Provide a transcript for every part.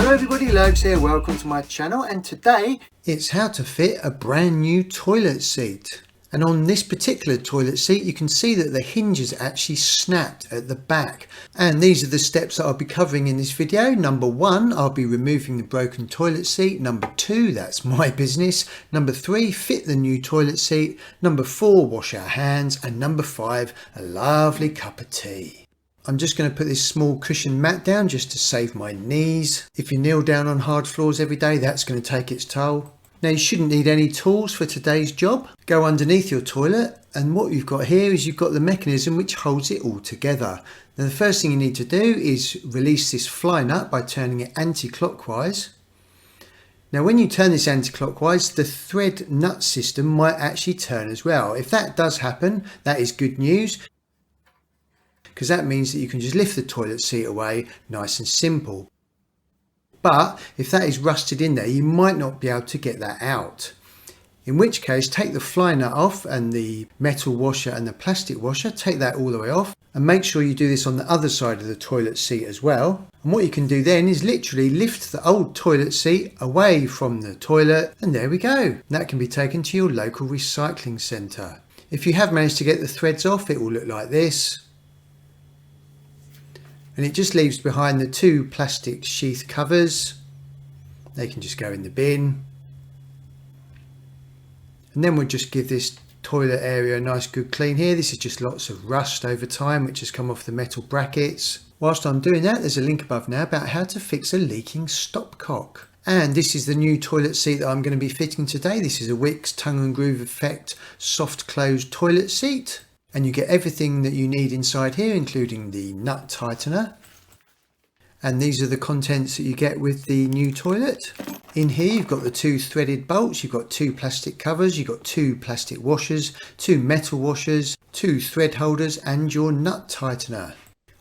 Hello everybody, Lurgs here, welcome to my channel, and today it's how to fit a brand new toilet seat. And on this particular toilet seat you can see that the hinges actually snapped at the back, and these are the steps that I'll be covering in this video. Number 1, I'll be removing the broken toilet seat. Number 2, that's my business. Number 3, fit the new toilet seat. Number 4, wash our hands. And number 5, a lovely cup of tea. I'm just going to put this small cushion mat down just to save my knees. If you kneel down on hard floors every day, that's going to take its toll. Now you shouldn't need any tools for today's job. Go underneath your toilet, and what you've got here is you've got the mechanism which holds it all together. Now the first thing you need to do is release this fly nut by turning it anti-clockwise. Now when you turn this anti-clockwise, the thread nut system might actually turn as well. If that does happen, that is good news, because that means that you can just lift the toilet seat away nice and simple. But if that is rusted in there, you might not be able to get that out. In which case, take the fly nut off and the metal washer and the plastic washer, take that all the way off, and make sure you do this on the other side of the toilet seat as well. And what you can do then is literally lift the old toilet seat away from the toilet, and there we go. That can be taken to your local recycling centre. If you have managed to get the threads off, it will look like this. And it just leaves behind the 2 plastic sheath covers. They can just go in the bin. And then we'll just give this toilet area a nice good clean here. This is just lots of rust over time which has come off the metal brackets. Whilst I'm doing that, there's a link above now about how to fix a leaking stopcock. And this is the new toilet seat that I'm going to be fitting today. This is a Wicks tongue and groove effect soft close toilet seat. And you get everything that you need inside here, including the nut tightener. And these are the contents that you get with the new toilet. In here you've got the 2 threaded bolts, you've got 2 plastic covers, you've got 2 plastic washers, 2 metal washers, 2 thread holders, and your nut tightener.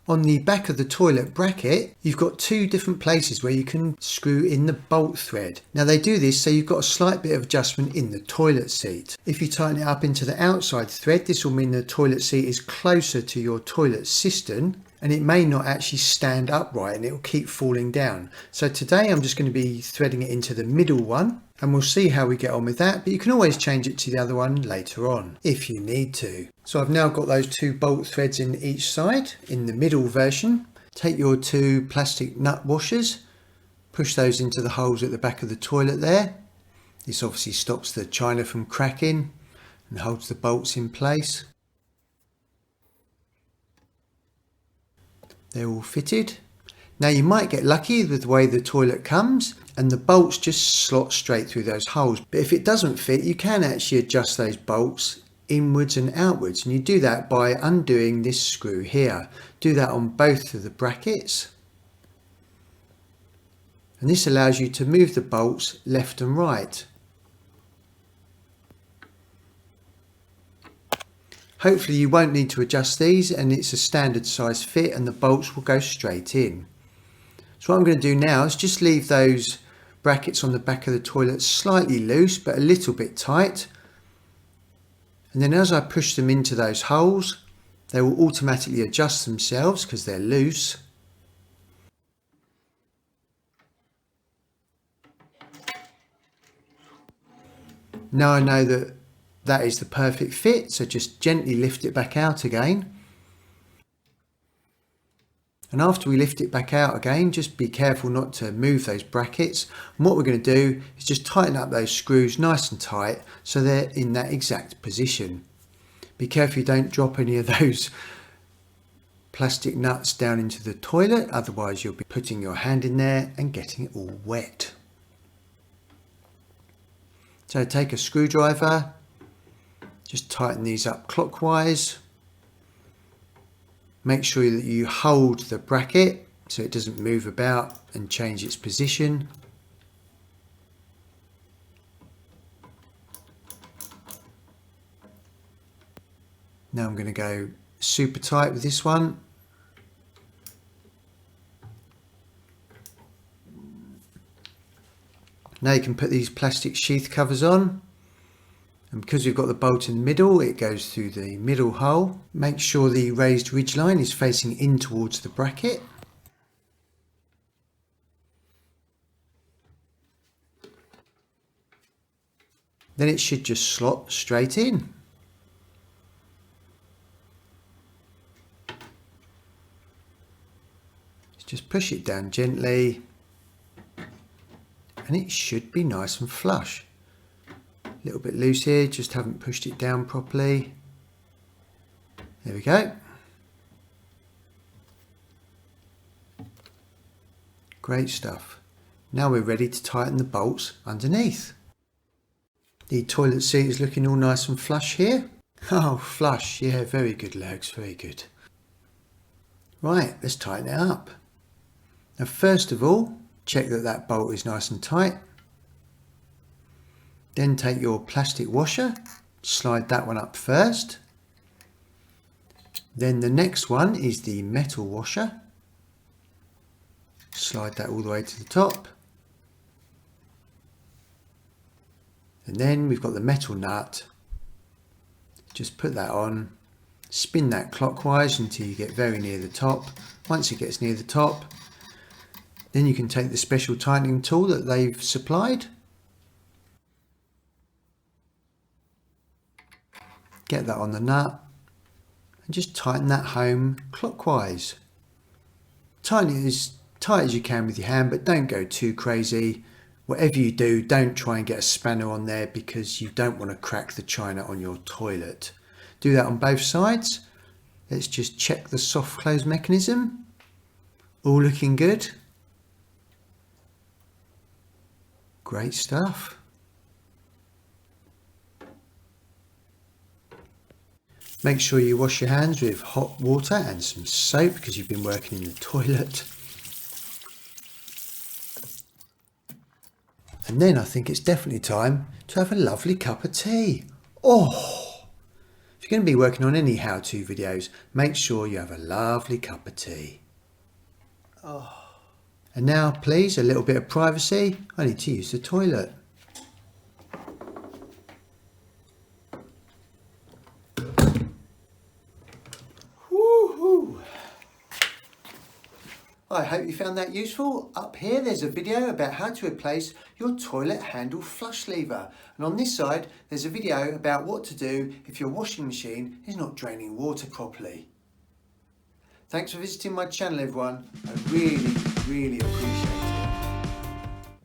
On the back of the toilet bracket, you've got 2 different places where you can screw in the bolt thread. Now they do this so you've got a slight bit of adjustment in the toilet seat. If you tighten it up into the outside thread, this will mean the toilet seat is closer to your toilet cistern, and it may not actually stand upright and it will keep falling down. So today I'm just going to be threading it into the middle one, and we'll see how we get on with that, but you can always change it to the other one later on if you need to. So I've now got those 2 bolt threads in each side. In the middle version, take your 2 plastic nut washers, push those into the holes at the back of the toilet there. This obviously stops the china from cracking and holds the bolts in place. They're all fitted. Now you might get lucky with the way the toilet comes and the bolts just slot straight through those holes. But if it doesn't fit, you can actually adjust those bolts inwards and outwards. And you do that by undoing this screw here. Do that on both of the brackets. And this allows you to move the bolts left and right. Hopefully you won't need to adjust these, and it's a standard size fit and the bolts will go straight in. So what I'm going to do now is just leave those brackets on the back of the toilet slightly loose but a little bit tight. And then as I push them into those holes, they will automatically adjust themselves because they're loose. Now I know that that is the perfect fit, so just gently lift it back out again. And after we lift it back out again, just be careful not to move those brackets. And what we're going to do is just tighten up those screws nice and tight so they're in that exact position. Be careful you don't drop any of those plastic nuts down into the toilet, otherwise you'll be putting your hand in there and getting it all wet. So take a screwdriver, just tighten these up clockwise. Make sure that you hold the bracket so it doesn't move about and change its position. Now I'm going to go super tight with this one. Now you can put these plastic sheath covers on. And because we've got the bolt in the middle, it goes through the middle hole. Make sure the raised ridge line is facing in towards the bracket. Then it should just slot straight in. Just push it down gently and it should be nice and flush. A little bit loose here, just haven't pushed it down properly. There we go. Great stuff. Now we're ready to tighten the bolts underneath. The toilet seat is looking all nice and flush here. Oh, flush, yeah, very good Lurgs, very good. Right, let's tighten it up. Now first of all, check that that bolt is nice and tight. Then take your plastic washer, slide that one up first. Then the next one is the metal washer. Slide that all the way to the top. And then we've got the metal nut. Just put that on, spin that clockwise until you get very near the top. Once it gets near the top, then you can take the special tightening tool that they've supplied. Get that on the nut and just tighten that home clockwise. Tighten it as tight as you can with your hand, but don't go too crazy. Whatever you do, don't try and get a spanner on there because you don't want to crack the china on your toilet. Do that on both sides. Let's just check the soft close mechanism. All looking good. Great stuff. Make sure you wash your hands with hot water and some soap because you've been working in the toilet. And then I think it's definitely time to have a lovely cup of tea. Oh! If you're going to be working on any how-to videos, make sure you have a lovely cup of tea. Oh. And now, please, a little bit of privacy. I need to use the toilet. Woohoo! I hope you found that useful. Up here there's a video about how to replace your toilet handle flush lever. And on this side there's a video about what to do if your washing machine is not draining water properly. Thanks for visiting my channel everyone. I really appreciate it.